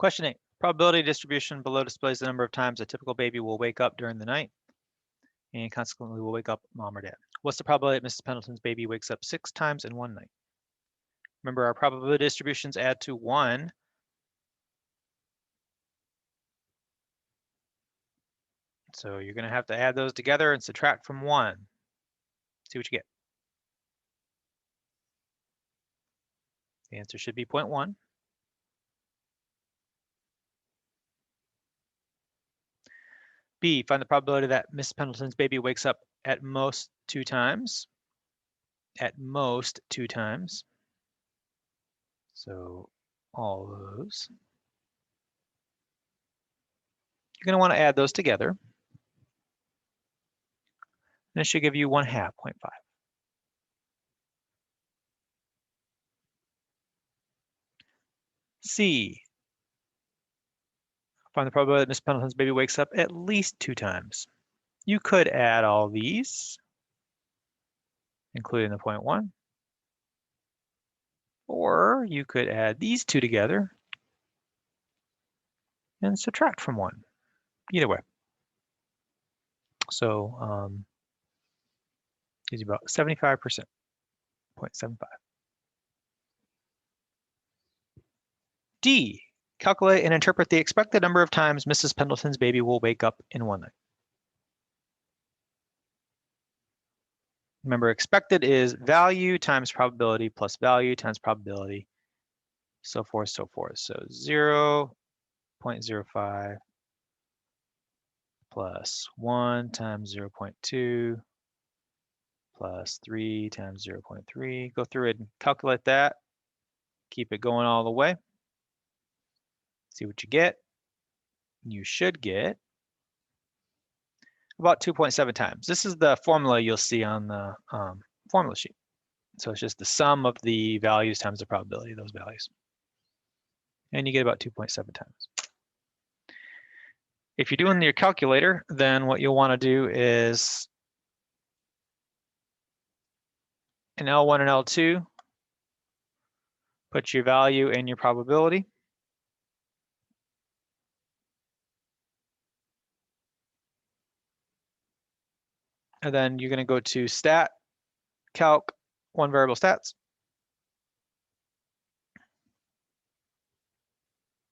Question 8. Probability distribution below displays the number of times a typical baby will wake up during the night and consequently will wake up mom or dad. What's the probability that Mrs. Pendleton's baby wakes up 6 times in one night? Remember, our probability distributions add to 1. So you're going to have to add those together and subtract from 1. See what you get. The answer should be 0.1. B, find the probability that Mrs. Pendleton's baby wakes up at most 2 times. At most 2 times. So all those. You're going to want to add those together. This should give you 1/2, 0.5. C, find the probability that Miss Pendleton's baby wakes up at least 2 times. You could add all these, including the 0.1, or you could add these two together and subtract from 1. Either way. So gives you about 75%, 0.75. D, calculate and interpret the expected number of times Mrs. Pendleton's baby will wake up in one night. Remember, expected is value times probability plus value times probability, so forth, so forth. So 0.05 plus 1 times 0.2 plus 3 times 0.3. Go through it and calculate that. Keep it going all the way. See what you get. You should get about 2.7 times. This is the formula you'll see on the formula sheet. So it's just the sum of the values times the probability of those values. And you get about 2.7 times. If you're doing your calculator, then what you'll want to do is in L1 and L2, put your value and your probability. And then you're going to go to stat, calc, one variable stats.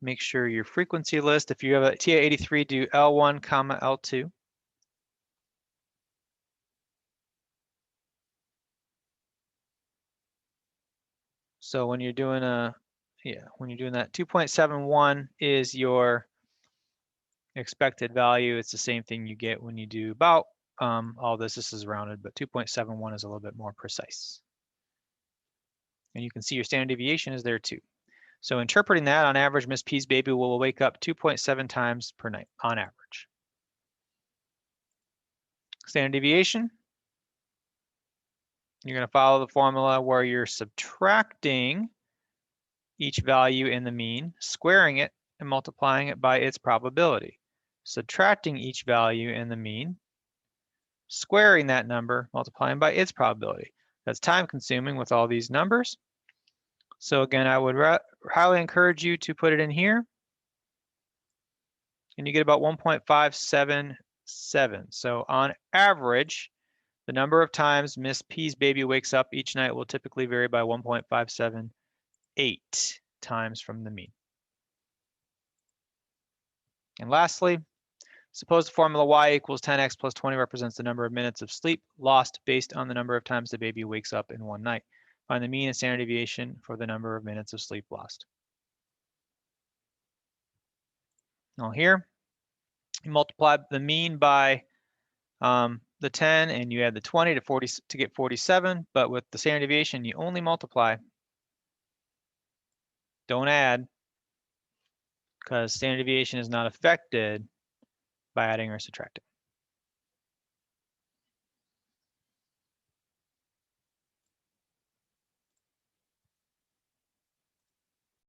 Make sure your frequency list, if you have a TA83, do L1, L2. So when you're doing that, 2.71 is your expected value. It's the same thing you get when you do about all this. This is rounded, but 2.71 is a little bit more precise. And you can see your standard deviation is there too. So interpreting that, on average, Miss P's baby will wake up 2.7 times per night on average. Standard deviation, you're going to follow the formula where you're subtracting each value in the mean, squaring it, and multiplying it by its probability. Subtracting each value in the mean, squaring that number, multiplying by its probability. That's time consuming with all these numbers. So again, I would highly encourage you to put it in here. And you get about 1.577. So on average, the number of times Miss P's baby wakes up each night will typically vary by 1.578 times from the mean. And lastly, suppose the formula y equals 10x plus 20 represents the number of minutes of sleep lost based on the number of times the baby wakes up in one night. Find the mean and standard deviation for the number of minutes of sleep lost. Now here, you multiply the mean by the 10 and you add the 20 to 40 to get 47, but with the standard deviation, you only multiply. Don't add, because standard deviation is not affected by adding or subtracting.